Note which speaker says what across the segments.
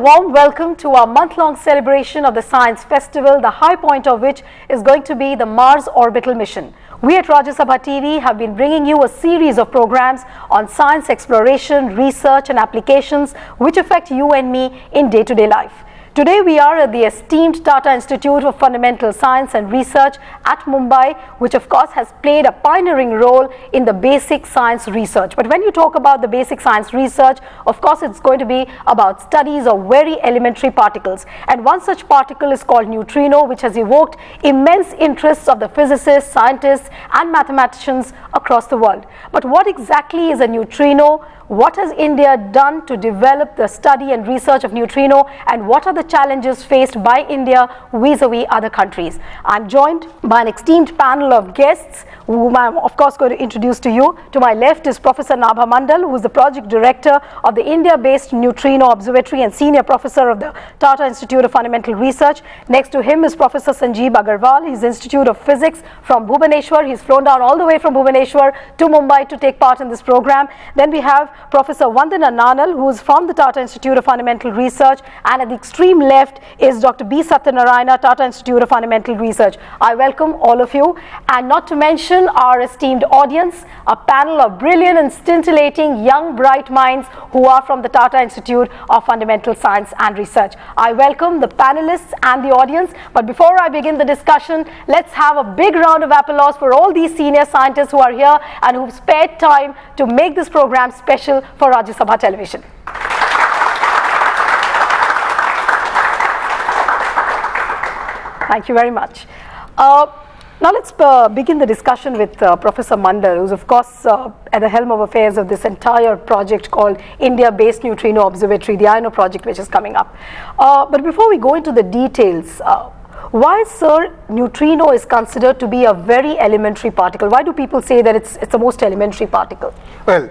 Speaker 1: warm welcome to our month-long celebration of the Science Festival, the high point of which is going to be the Mars Orbital Mission. We at Rajya Sabha TV have been bringing you a series of programs on science exploration, research and applications which affect you and me in day-to-day life. Today we are at the esteemed Tata Institute of Fundamental Science and Research at Mumbai, which of course has played a pioneering role in the basic science research. But when you talk about the basic science research, of course it's going to be about studies of very elementary particles. And one such particle is called neutrino, which has evoked immense interests of the physicists, scientists and mathematicians across the world. But what exactly is a neutrino? What has India done to develop the study and research of neutrino, and what are the challenges faced by India vis-a-vis other countries? I'm joined by an esteemed panel of guests whom I'm of course going to introduce to you. To my left is Professor Nabha Mandal, who is the project director of the India-based Neutrino Observatory and senior professor of the Tata Institute of Fundamental Research. Next to him is Professor Sanjeev Agarwal. He's Institute of Physics from Bhubaneswar. He's flown down all the way from Bhubaneswar to Mumbai to take part in this program. Then we have Professor Vandana Nanal, who is from the Tata Institute of Fundamental Research, and at the extreme left is Dr. B. Satyanarayana, Tata Institute of Fundamental Research. I welcome all of you, and not to mention our esteemed audience, a panel of brilliant and scintillating young bright minds who are from the Tata Institute of Fundamental Science and Research. I welcome the panelists and the audience, but before I begin the discussion, let's have a big round of applause for all these senior scientists who are here and who've spared time to make this program special for Rajya Sabha television. Thank you very much. Now let's begin the discussion with Professor Mandal, who's of course at the helm of affairs of this entire project called India-based Neutrino Observatory, the INO project which is coming up. But before we go into the details, why, sir, neutrino is considered to be a very elementary particle? Why do people say that it's the most elementary particle?
Speaker 2: Well,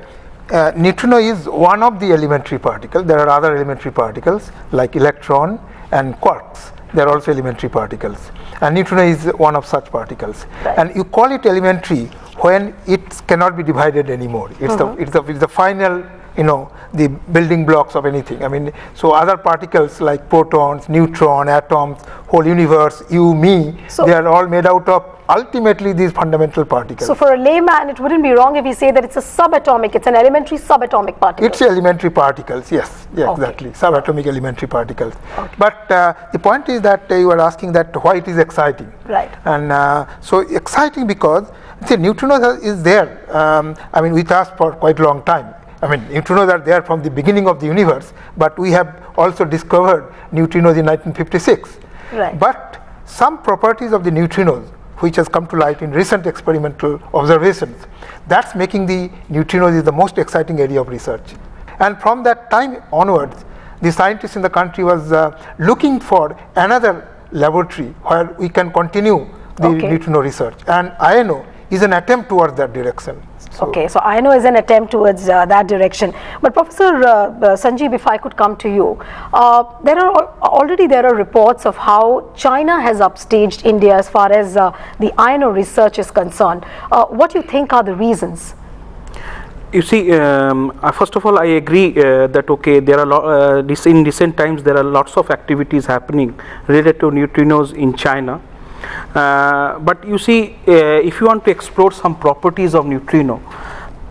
Speaker 2: neutrino is one of the elementary particles. There are other elementary particles like electron and quarks. They are also elementary particles, and neutrino is one of such particles.
Speaker 1: Right.
Speaker 2: And you call it elementary when it cannot be divided anymore. It's the final, the building blocks of anything. I mean, so other particles like protons, neutrons, atoms, whole universe, you, me, they are all made out of ultimately these fundamental particles.
Speaker 1: So for a layman, it wouldn't be wrong if we say that it's a subatomic, it's an elementary subatomic particle.
Speaker 2: It's elementary particles, yes, yeah,
Speaker 1: okay.
Speaker 2: Exactly, subatomic elementary particles.
Speaker 1: Okay.
Speaker 2: But the point is that you are asking that why it is exciting.
Speaker 1: Right.
Speaker 2: And so exciting because the neutrinos is there, I mean, with us for quite a long time. I mean, neutrinos are there from the beginning of the universe, but we have also discovered neutrinos in 1956.
Speaker 1: Right.
Speaker 2: But some properties of the neutrinos which has come to light in recent experimental observations, that's making the neutrinos is the most exciting area of research. And from that time onwards, the scientists in the country was looking for another laboratory where we can continue the neutrino research, and INO is an attempt towards that direction.
Speaker 1: Okay, so INO is an attempt towards that direction. But Professor Sanjeev, if I could come to you, there are reports of how China has upstaged India as far as the INO research is concerned. What do you think are the reasons?
Speaker 3: You see, first of all, I agree that there are in recent times there are lots of activities happening related to neutrinos in China. But you see, if you want to explore some properties of neutrino,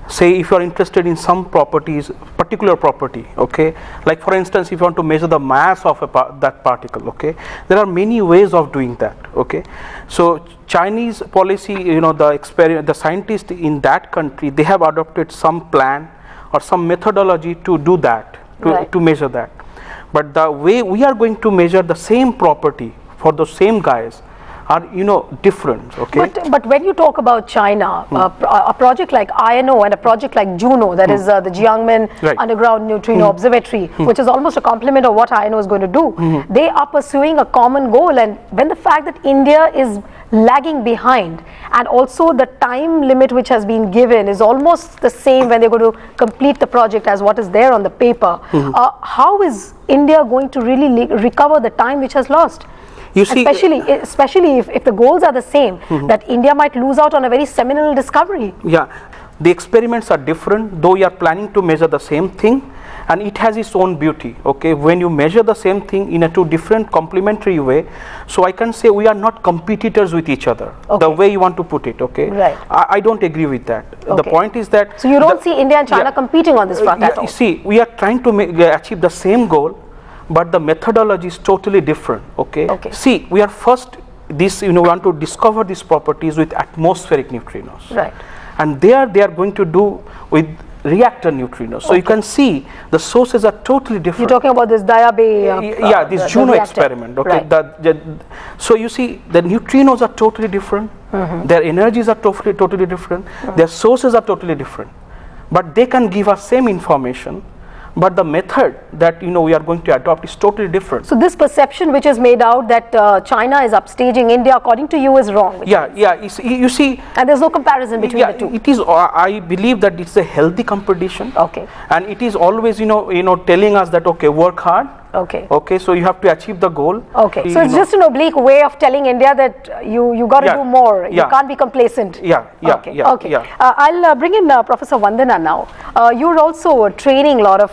Speaker 3: say if you are interested in some properties, particular property, okay, like for instance, if you want to measure the mass of that particle, okay, there are many ways of doing that, okay. So Chinese policy, the scientists in that country, they have adopted some plan or some methodology to do that, to measure that. But the way we are going to measure the same property for the same guys are different, okay.
Speaker 1: But when you talk about China, a project like INO and a project like Juno, that is the Jiangmen Underground Neutrino Observatory, which is almost a complement of what INO is going to do, they are pursuing a common goal. And when the fact that India is lagging behind, and also the time limit which has been given is almost the same when they're going to complete the project as what is there on the paper, how is India going to really recover the time which has lost?
Speaker 3: You see,
Speaker 1: especially if the goals are the same, that India might lose out on a very seminal discovery.
Speaker 3: Yeah, the experiments are different, though we are planning to measure the same thing. and it has its own beauty. Okay, when you measure the same thing in a two different complementary way, so I can say we are not competitors with each other, the way you want to put it. Okay,
Speaker 1: right.
Speaker 3: I don't agree with that. The point is that,
Speaker 1: so you don't see India and China competing on this front at all?
Speaker 3: See, we are trying to achieve the same goal, but the methodology is totally different. Okay, see, we are first want to discover these properties with atmospheric neutrinos,
Speaker 1: right,
Speaker 3: and there they are going to do with reactor neutrinos. So you can see the sources are totally different.
Speaker 1: You're talking about this Diabe,
Speaker 3: this Juno experiment. Okay,
Speaker 1: right.
Speaker 3: So you see the neutrinos are totally different. Their energies are totally different. Their sources are totally different, but they can give us same information. But the method that we are going to adopt is totally different.
Speaker 1: So this perception which is made out that China is upstaging India, according to you, is wrong.
Speaker 3: You see,
Speaker 1: and there's no comparison between the two.
Speaker 3: It is. I believe that it's a healthy competition.
Speaker 1: Okay.
Speaker 3: And it is always telling us that work hard.
Speaker 1: Okay.
Speaker 3: Okay, so you have to achieve the goal.
Speaker 1: Okay. So it's just an oblique way of telling India that you got to do more. You can't be complacent.
Speaker 3: Okay.
Speaker 1: I'll bring in Professor Vandana now. You're also training a lot of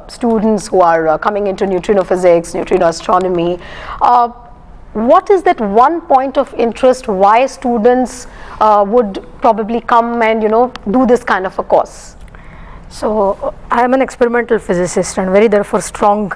Speaker 1: students who are coming into neutrino physics, neutrino astronomy. What is that one point of interest why students would probably come and do this kind of a course?
Speaker 4: So I am an experimental physicist and very therefore strong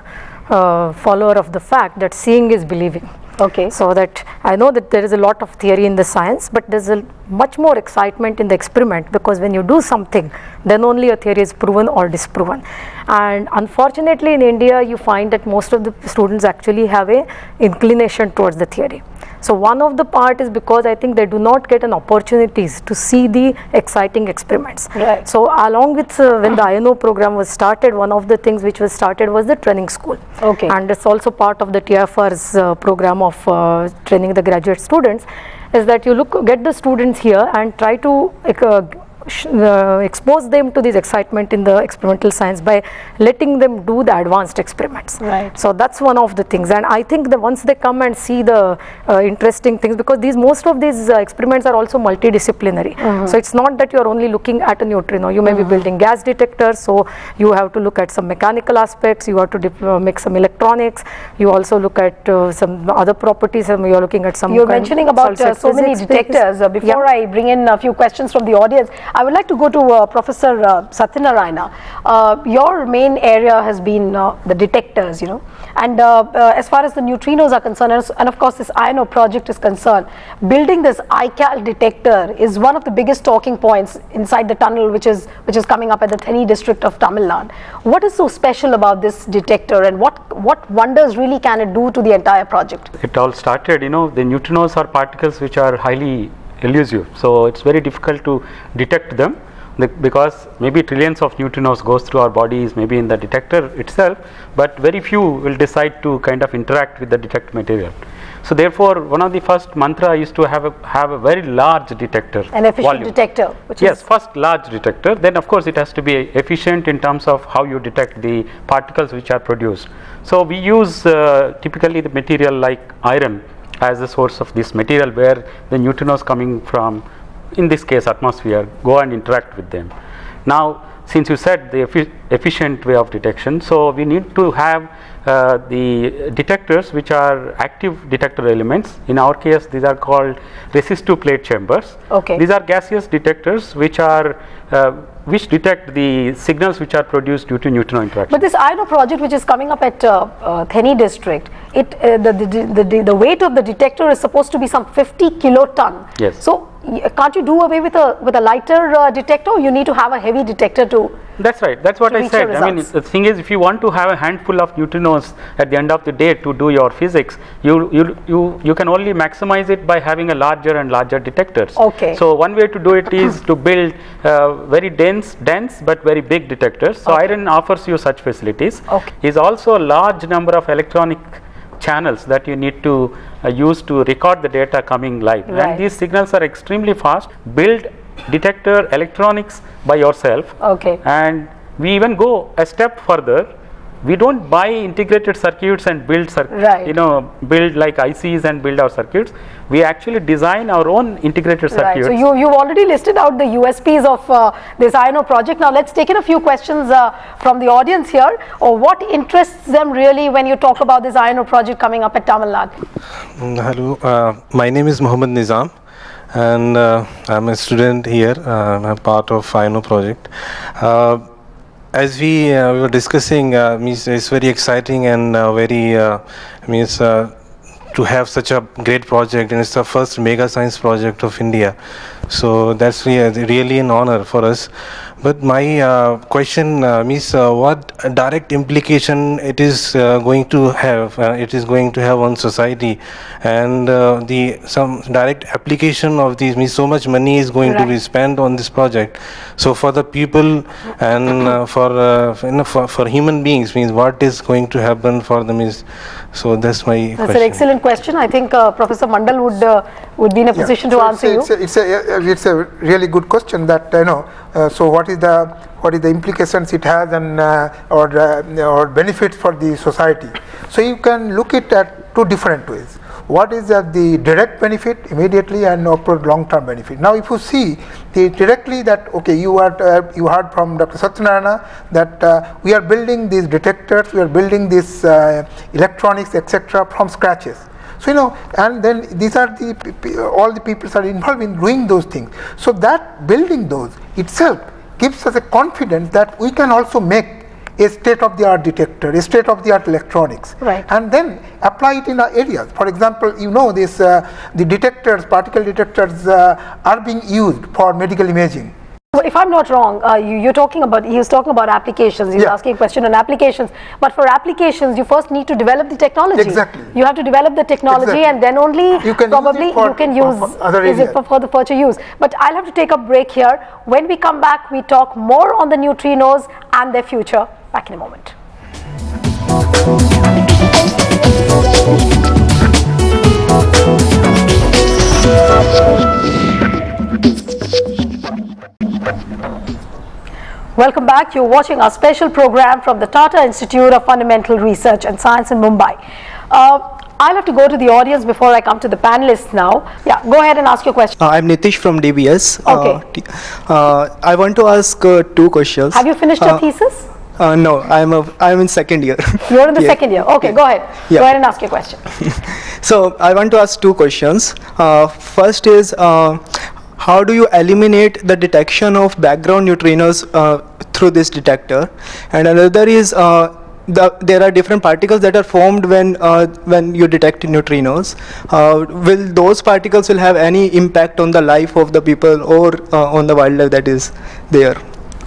Speaker 4: follower of the fact that seeing is believing.
Speaker 1: Okay.
Speaker 4: So that I know that there is a lot of theory in the science, but there's a much more excitement in the experiment, because when you do something, then only a theory is proven or disproven. And unfortunately in India, you find that most of the students actually have a inclination towards the theory. So one of the part is because I think they do not get an opportunities to see the exciting experiments.
Speaker 1: Right.
Speaker 4: So along with when the INO program was started, one of the things which was started was the training school.
Speaker 1: Okay.
Speaker 4: And it's also part of the TFR's program of training the graduate students, is that you get the students here and try to expose them to this excitement in the experimental science by letting them do the advanced experiments.
Speaker 1: Right.
Speaker 4: So that's one of the things, and I think that once they come and see the interesting things, because most of these experiments are also multidisciplinary. So it's not that you are only looking at a neutrino. You may be building gas detectors, so you have to look at some mechanical aspects. You have to make some electronics. You also look at some other properties, and you are looking at some.
Speaker 1: You're mentioning about so many detectors. Before I bring in a few questions from the audience, I would like to go to Professor Satyanarayana. Your main area has been the detectors, and as far as the neutrinos are concerned, and of course this INO project is concerned, building this ICAL detector is one of the biggest talking points inside the tunnel, which is coming up at the Theni district of Tamil Nadu. What is so special about this detector, and what wonders really can it do to the entire project?
Speaker 5: It all started, the neutrinos are particles which are highly elusive, so it's very difficult to detect them, because maybe trillions of neutrinos goes through our bodies, maybe in the detector itself, but very few will decide to kind of interact with the detect material. So therefore, one of the first mantra is to have a very large detector,
Speaker 1: an efficient
Speaker 5: volume.
Speaker 1: Detector,
Speaker 5: First large detector, then of course it has to be efficient in terms of how you detect the particles which are produced. So we use typically the material like iron as the source of this material, where the neutrinos coming from, in this case atmosphere, go and interact with them. Now, since you said the efficient way of detection, so we need to have the detectors which are active detector elements. In our case, these are called resistive plate chambers.
Speaker 1: Okay.
Speaker 5: These are gaseous detectors which detect the signals which are produced due to neutrino interaction.
Speaker 1: But this INO project, which is coming up at Theni district, the weight of the detector is supposed to be some 50 kiloton.
Speaker 5: Yes.
Speaker 1: So can't you do away with a lighter detector? You need to have a heavy detector to.
Speaker 5: That's right. That's what I said. I mean, the thing is, if you want to have a handful of neutrinos at the end of the day to do your physics, you can only maximize it by having a larger and larger detectors.
Speaker 1: Okay.
Speaker 5: So one way to do it is to build very dense but very big detectors. So iron offers you such facilities.
Speaker 1: Okay.
Speaker 5: Is also a large number of electronic channels that you need to use to record the data coming live.
Speaker 1: Right.
Speaker 5: And these signals are extremely fast. Build detector electronics by yourself.
Speaker 1: Okay.
Speaker 5: And we even go a step further. We don't buy integrated circuits and build
Speaker 1: Right.
Speaker 5: build like ICs and build our circuits. We actually design our own integrated
Speaker 1: Right.
Speaker 5: circuits.
Speaker 1: So you've already listed out the USPs of this INO project. Now let's take in a few questions from the audience here. Or what interests them really when you talk about this INO project coming up at Tamil Nadu?
Speaker 6: Hello, my name is Mohammed Nizam, and I'm a student here. I'm part of INO project. As we were discussing, it's very exciting and to have such a great project, and it's the first mega science project of India. So that's really an honor for us. But my question means what direct implication it is going to have. It is going to have on society, and some direct application of these means so much money is going to be spent on this project. So for the people and for human beings, means what is going to happen for them is. So that's my question.
Speaker 1: That's an excellent question. I think Professor Mandal would be in a position to answer you.
Speaker 2: It's a really good question. That so what is the implications it has and or benefits for the society. So you can look it at two different ways. What is the direct benefit immediately and long-term benefit? Now, if you see directly that, okay, you heard from Dr. Satyanarayana that we are building these detectors, we are building this electronics, etc., from scratches. So and then these are all the people are involved in doing those things. So that building those itself gives us a confidence that we can also make a state-of-the-art detector, a state-of-the-art electronics,
Speaker 1: right,
Speaker 2: and then apply it in our areas. For example, this the detectors, particle detectors, are being used for medical imaging.
Speaker 1: So if I'm not wrong, he was talking about applications. He was asking a question on applications. But for applications, you first need to develop the technology.
Speaker 2: Exactly.
Speaker 1: You have to develop the technology, and then only you can use it for the future use. But I'll have to take a break here. When we come back, we talk more on the neutrinos and their future. Back in a moment. Welcome back. You're watching our special program from the Tata Institute of Fundamental Research and Science in Mumbai. I'll have to go to the audience before I come to the panelists now. Yeah, go ahead and ask your question.
Speaker 7: I'm Nitish from DBS.
Speaker 1: Okay.
Speaker 7: I want to ask two questions.
Speaker 1: Have you finished your thesis?
Speaker 7: No, I'm in second year.
Speaker 1: You're in the second year. Okay, go ahead.
Speaker 7: Yeah.
Speaker 1: Go ahead and ask your question.
Speaker 7: So I want to ask two questions. First is, how do you eliminate the detection of background neutrinos through this detector? And another is, there are different particles that are formed when you detect neutrinos. Will those particles have any impact on the life of the people or on the wildlife that is there?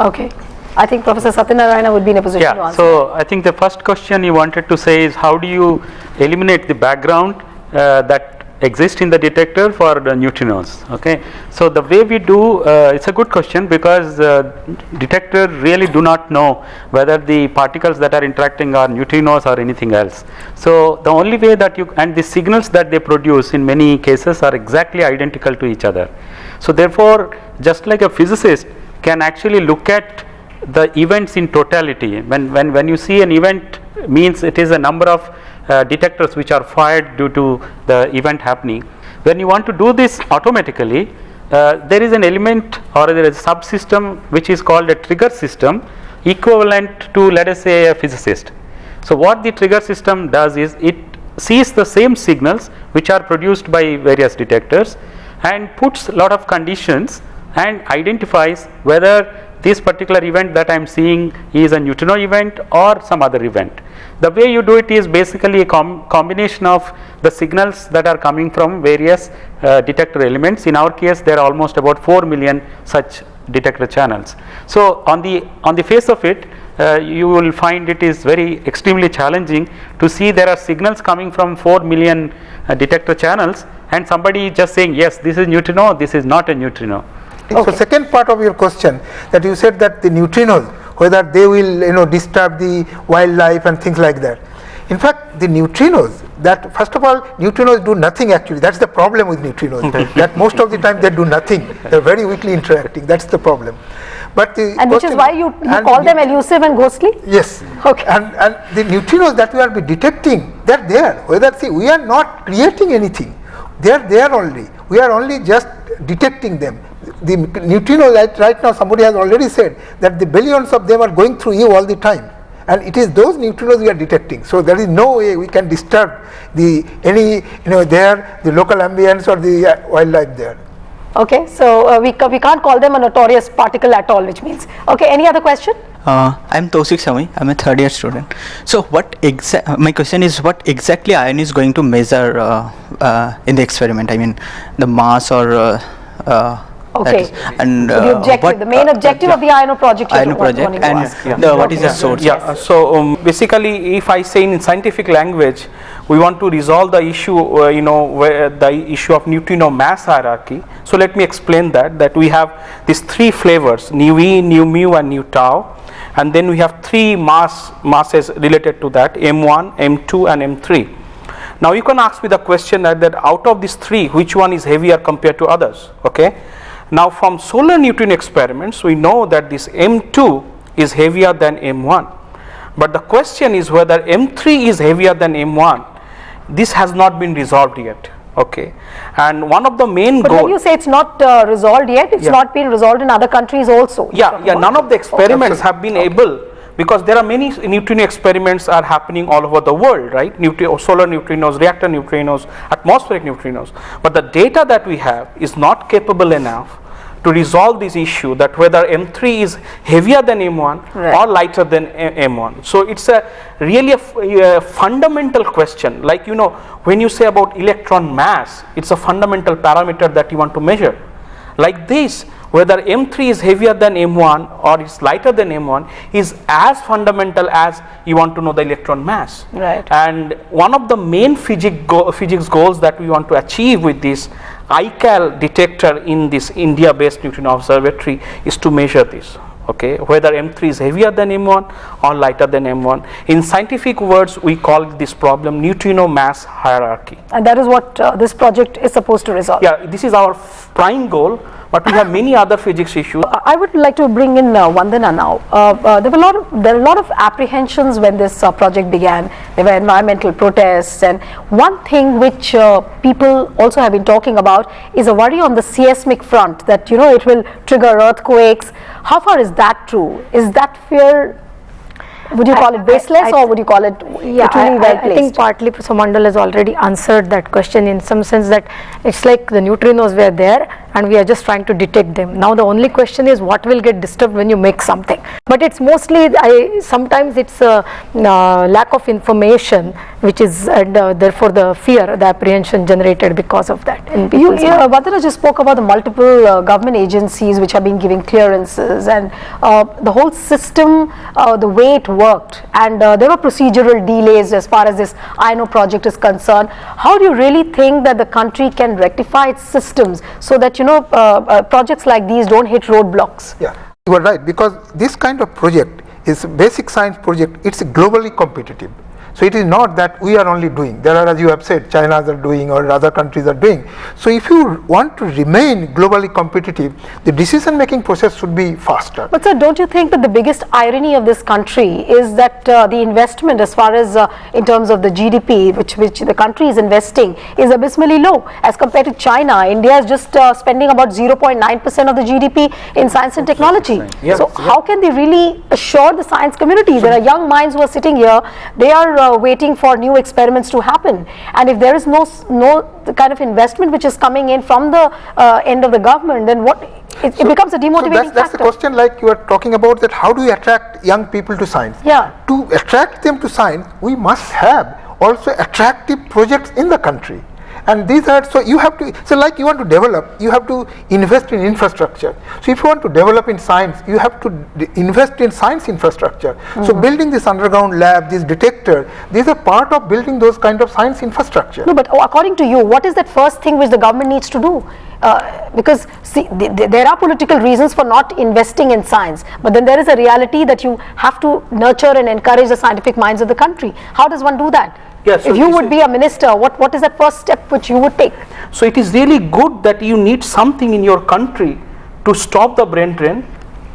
Speaker 1: Okay. I think Professor Satyanarayana would be in a position to answer.
Speaker 5: So I think the first question you wanted to say is, how do you eliminate the background that exist in the detector for the neutrinos? Okay, so the way we do, it's a good question, because detector really do not know whether the particles that are interacting are neutrinos or anything else. So the only way that and the signals that they produce in many cases are exactly identical to each other. So therefore, just like a physicist can actually look at the events in totality, when you see an event, means it is a number of detectors which are fired due to the event happening. When you want to do this automatically, there is an element or there is a subsystem which is called a trigger system, equivalent to, let us say, a physicist. So what the trigger system does is, it sees the same signals which are produced by various detectors and puts a lot of conditions and identifies whether this particular event that I am seeing is a neutrino event or some other event. The way you do it is basically a combination of the signals that are coming from various detector elements. In our case, there are almost about 4 million such detector channels. So on the face of it, you will find it is very extremely challenging to see there are signals coming from 4 million detector channels, and somebody just saying, yes, this is neutrino, this is not a neutrino.
Speaker 2: Okay. So second part of your question, that you said that the neutrinos, whether they will disturb the wildlife and things like that. In fact, the neutrinos, that first of all, neutrinos do nothing actually. That's the problem with neutrinos. That most of the time they do nothing. They're very weakly interacting. That's the problem. But the
Speaker 1: and which is why you call them elusive and ghostly?
Speaker 2: Yes.
Speaker 1: Okay.
Speaker 2: And the neutrinos that we are detecting, they're there. Whether we are not creating anything. They're there only. We are only just detecting them. The neutrinos right now, somebody has already said that the billions of them are going through you all the time. And it is those neutrinos we are detecting. So there is no way we can disturb the local ambience or the wildlife there.
Speaker 1: Okay, so we can't call them a notorious particle at all, which means. Okay, any other question?
Speaker 8: I'm Tausik Sami. I'm a third year student. So my question is, what exactly iron is going to measure in the experiment? I mean, the mass or
Speaker 1: okay.
Speaker 8: And
Speaker 1: the objective, the main objective of the INO project.
Speaker 8: What is the source?
Speaker 3: Yeah. So basically, if I say in scientific language, we want to resolve the issue, the issue of neutrino mass hierarchy. So let me explain that we have these three flavors: nu e, nu mu, and nu tau, and then we have three masses related to that: m1, m2, and m3. Now you can ask me the question that out of these three, which one is heavier compared to others? Okay. Now from solar neutrino experiments, we know that this M2 is heavier than M1. But the question is whether M3 is heavier than M1. This has not been resolved yet. Okay. And one of the main goals.
Speaker 1: But when you say it's not resolved yet, it's not been resolved in other countries also.
Speaker 3: Yeah. None of the experiments have been able, because there are many neutrino experiments are happening all over the world, right? Solar neutrinos, reactor neutrinos, atmospheric neutrinos. But the data that we have is not capable enough to resolve this issue, that whether M3 is heavier than M1 or lighter than M1. So it's really a fundamental question. Like, when you say about electron mass, it's a fundamental parameter that you want to measure. Like this, whether M3 is heavier than M1 or it's lighter than M1 is as fundamental as you want to know the electron mass.
Speaker 1: Right.
Speaker 3: And one of the main physics goals that we want to achieve with this ICAL detector in this India-based neutrino observatory is to measure this. Okay, whether M3 is heavier than M1 or lighter than M1. In scientific words, we call this problem neutrino mass hierarchy.
Speaker 1: And that is what this project is supposed to resolve.
Speaker 3: Yeah, this is our prime goal, but we have many other physics issues.
Speaker 1: I would like to bring in Vandana now. There are a lot of apprehensions when this project began. There were environmental protests, and one thing which people also have been talking about is a worry on the seismic front, that it will trigger earthquakes. How far is that true? Is that fear, would you call it baseless, or would you call it
Speaker 4: well placed? I think partly Professor Mandal has already answered that question, in some sense that it's like the neutrinos were there and we are just trying to detect them. Now the only question is what will get disturbed when you make something. But it's mostly, sometimes it's a lack of information, which is, and therefore the fear, the apprehension generated because of that.
Speaker 1: Vandana just spoke about the multiple government agencies which have been giving clearances, and the whole system, the way it worked, and there were procedural delays as far as this INO project is concerned. How do you really think that the country can rectify its systems so that projects like these don't hit roadblocks?
Speaker 2: Yeah, you are right, because this kind of project is a basic science project. It's globally competitive. So it is not that we are only doing. There are, as you have said, China's are doing or other countries are doing. So if you want to remain globally competitive, the decision-making process should be faster.
Speaker 1: But sir, don't you think that the biggest irony of this country is that the investment, as far as in terms of the GDP, which the country is investing, is abysmally low as compared to China? India is just spending about 0.9% of the GDP in science and technology.
Speaker 3: Yes,
Speaker 1: so how can they really assure the science community? There are young minds who are sitting here. They are waiting for new experiments to happen, and if there is no kind of investment which is coming in from the end of the government, then what it becomes a demotivating
Speaker 2: factor. That's the question, like you are talking about, that how do we attract young people to science?
Speaker 1: Yeah.
Speaker 2: To attract them to science, we must have also attractive projects in the country. And these are, so you have to, so like you want to develop, you have to invest in infrastructure. So if you want to develop in science, you have to invest in science infrastructure. So building this underground lab, this detector, these are part of building those kind of science infrastructure.
Speaker 1: No, but according to you, what is that first thing which the government needs to do? Because see, there are political reasons for not investing in science, but then there is a reality that you have to nurture and encourage the scientific minds of the country. How does one do that?
Speaker 3: Yes, so
Speaker 1: if you would be a minister, what is that first step which you would take?
Speaker 3: So it is really good that you need something in your country to stop the brain drain,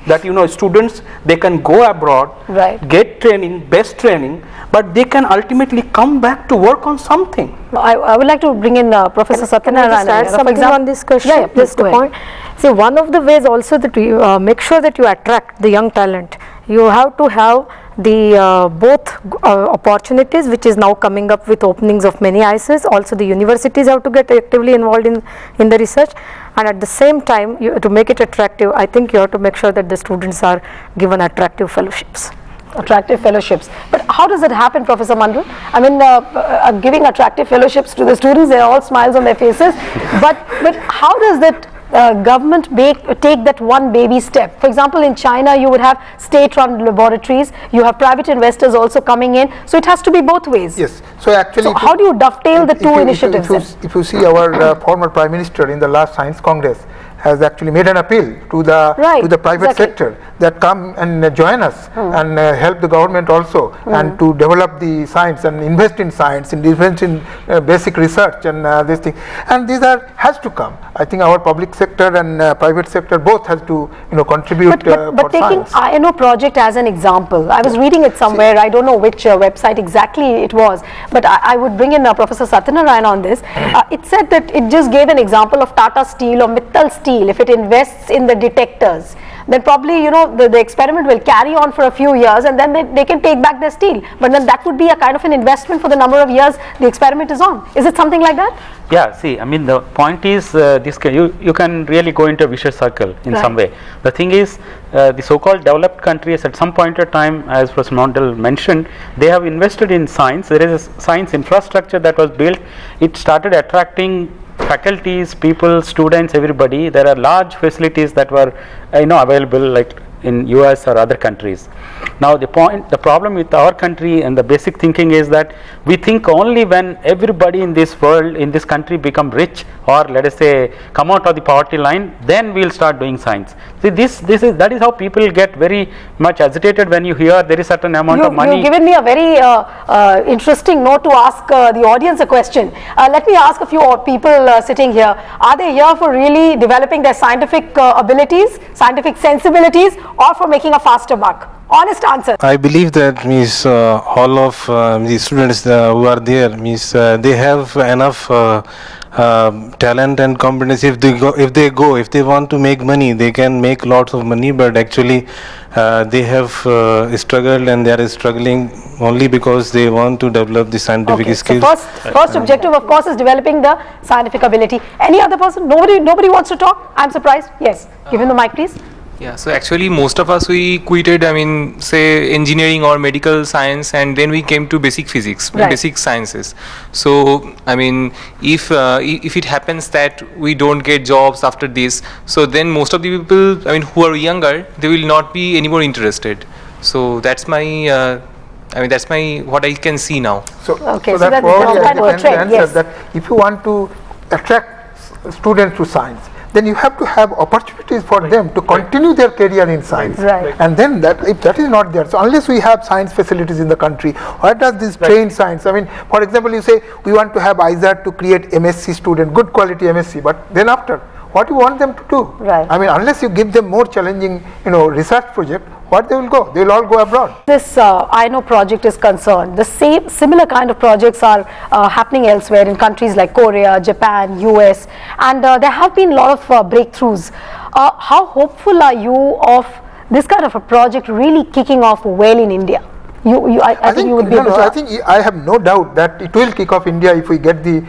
Speaker 3: that students, they can go abroad,
Speaker 1: right,
Speaker 3: get training, best training, but they can ultimately come back to work on something.
Speaker 1: I would like to bring in Professor Satyanarayana.
Speaker 4: Add something on this question?
Speaker 1: Yeah, please
Speaker 4: just a point. See, one of the ways also that you make sure that you attract the young talent, you have to have the both opportunities which is now coming up with openings of many ICs. Also the universities have to get actively involved in the research, and at the same time to make it attractive, I think you have to make sure that the students are given attractive fellowships.
Speaker 1: Attractive fellowships. But how does it happen, Professor Mandral? I mean, giving attractive fellowships to the students, they're all smiles on their faces, but how does that government take that one baby step? For example, in China you would have state-run laboratories, you have private investors also coming in, so it has to be both ways.
Speaker 2: Yes, so actually,
Speaker 1: so how do you dovetail the two initiatives?
Speaker 2: If you see our former Prime Minister in the last Science Congress has actually made an appeal to the private sector that come and join us and help the government also and to develop the science and invest in science, and invest in basic research and this thing. And these has to come. I think our public sector and private sector both has to contribute.
Speaker 1: But taking INO project as an example, I was reading it somewhere. I don't know which website exactly it was, but I would bring in Professor Satyanarayana on this. It said that it just gave an example of Tata Steel or Mittal Steel. If it invests in the detectors, then probably the experiment will carry on for a few years, and then they can take back their steel. But then that would be a kind of an investment for the number of years the experiment is on. Is it something like that?
Speaker 5: Yeah, see, I mean, the point is you can really go into a vicious circle in some way. The thing is, the so-called developed countries at some point of time, as Professor Mondal mentioned, they have invested in science. There is a science infrastructure that was built. It started attracting faculties, people, students, everybody. There are large facilities that were available, like in US or other countries. Now the problem with our country and the basic thinking is that we think only when everybody in this world, in this country become rich, or let us say come out of the poverty line, then we'll start doing science. See, that is how people get very much agitated when you hear there is certain amount of money.
Speaker 1: You've given me a very interesting note to ask the audience a question. Let me ask a few people sitting here. Are they here for really developing their scientific abilities, scientific sensibilities, or for making a faster buck? Honest answer.
Speaker 6: I believe that means all of the students who are there means they have enough talent and competence. If they want to make money, they can make lots of money. But actually, they have struggled, and they are struggling only because they want to develop the scientific skills.
Speaker 1: So first objective, of course, is developing the scientific ability. Any other person? Nobody wants to talk? I'm surprised. Yes, give him the mic, please.
Speaker 9: Yeah, so actually most of us, we quitted, I mean, say engineering or medical science, and then we came to basic physics, basic sciences. So I mean, if it happens that we don't get jobs after this, so then most of the people, I mean, who are younger, they will not be any more interested. So that's my what I can see now.
Speaker 2: So that's the answer, that if you want to attract students to science, then you have to have opportunities for them to continue their career in science. And then if that is not there, so unless we have science facilities in the country, why does this train science? I mean, for example, you say we want to have ISAT to create MSc student, good quality MSc, but then after, what you want them to do? I mean, unless you give them more challenging, research project, what they will go? They will all go abroad.
Speaker 1: This INO project is concerned, the similar kind of projects are happening elsewhere in countries like Korea, Japan, US, and there have been a lot of breakthroughs. How hopeful are you of this kind of a project really kicking off well in India? I think you would be able to.
Speaker 2: I think I have no doubt that it will kick off India if we get the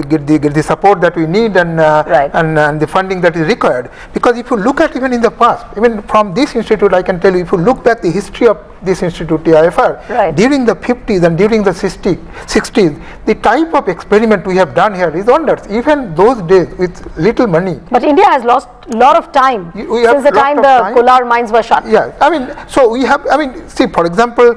Speaker 2: get the support that we need and the funding that is required. Because if you look at even in the past, even from this institute, I can tell you, if you look back the history of this institute, TIFR,
Speaker 1: Right.
Speaker 2: during the 50s and during the 60s, the type of experiment we have done here is wonders. Even those days with little money.
Speaker 1: But India has lost a lot of time
Speaker 2: We have
Speaker 1: since the
Speaker 2: lot
Speaker 1: time
Speaker 2: of
Speaker 1: the
Speaker 2: time.
Speaker 1: Kolar mines were shut.
Speaker 2: Yeah, I mean, so we have, I mean, see, for example,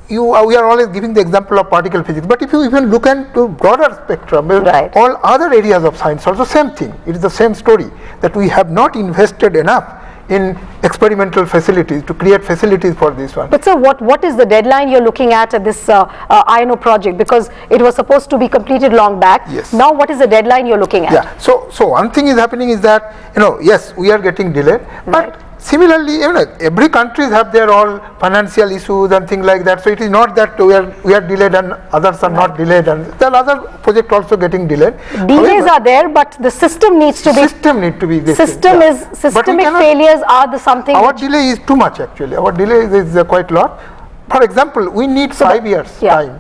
Speaker 2: we are always giving the example of particle physics, but if you even look into broader spectrum,
Speaker 1: Right.
Speaker 2: all other areas of science also same thing. It is the same story, that we have not invested enough in experimental facilities to create facilities for this one.
Speaker 1: But sir, what is the deadline you're looking at this INO project? Because it was supposed to be completed long back.
Speaker 2: Yes.
Speaker 1: Now what is the deadline you're looking at?
Speaker 2: Yeah, so one thing is happening is that, yes, we are getting delayed,
Speaker 1: Right.
Speaker 2: but similarly, every countries have their all financial issues and things like that. So it is not that we are delayed and others are not delayed, and there are other projects also getting delayed.
Speaker 1: Delays
Speaker 2: However,
Speaker 1: are there, but the system needs to be.
Speaker 2: system need to be this
Speaker 1: System
Speaker 2: thing,
Speaker 1: is
Speaker 2: But we
Speaker 1: systemic
Speaker 2: cannot-
Speaker 1: failures are the something.
Speaker 2: Our
Speaker 1: which-
Speaker 2: delay is too much actually. Our delay is quite lot. For example, we need 5 years
Speaker 1: yeah.
Speaker 2: time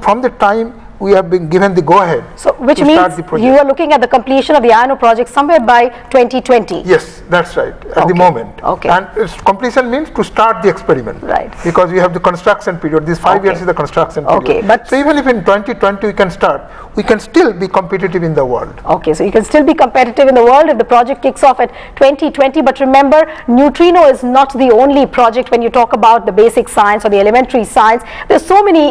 Speaker 2: from the time we have been given the go ahead.
Speaker 1: So which
Speaker 2: to
Speaker 1: means
Speaker 2: start the project.
Speaker 1: you are looking at the completion of the INO project somewhere by 2020.
Speaker 2: Yes, that's right, at the
Speaker 1: Okay.
Speaker 2: moment.
Speaker 1: Okay.
Speaker 2: And completion means to start the experiment.
Speaker 1: Right.
Speaker 2: Because we have the construction period. This 5 years
Speaker 1: Okay.
Speaker 2: is the construction period.
Speaker 1: Okay, but-
Speaker 2: so even if in 2020 we can start, we can still be competitive in the world.
Speaker 1: Okay, so you can still be competitive in the world if the project kicks off at 2020. But remember, Neutrino is not the only project when you talk about the basic science or the elementary science. There's so many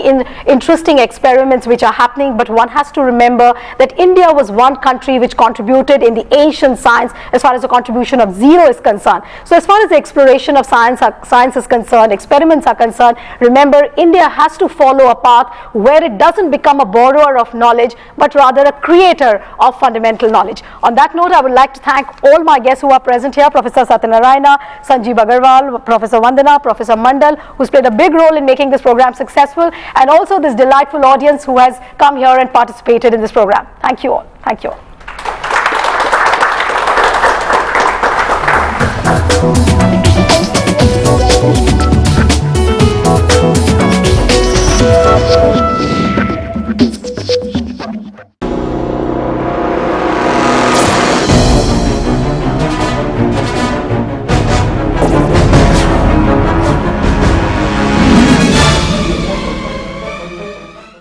Speaker 1: interesting experiments which are happening, but one has to remember that India was one country which contributed in the ancient science as far as the contribution of zero is concerned. So as far as the exploration of science is concerned, experiments are concerned, remember India has to follow a path where it doesn't become a borrower of knowledge, but rather a creator of fundamental knowledge. On that note, I would like to thank all my guests who are present here, Professor Satyanarayana, Sanjeev Agarwal, Professor Vandana, Professor Mandal, who's played a big role in making this program successful, and also this delightful audience who has come here and participated in this program. Thank you all. Thank you all.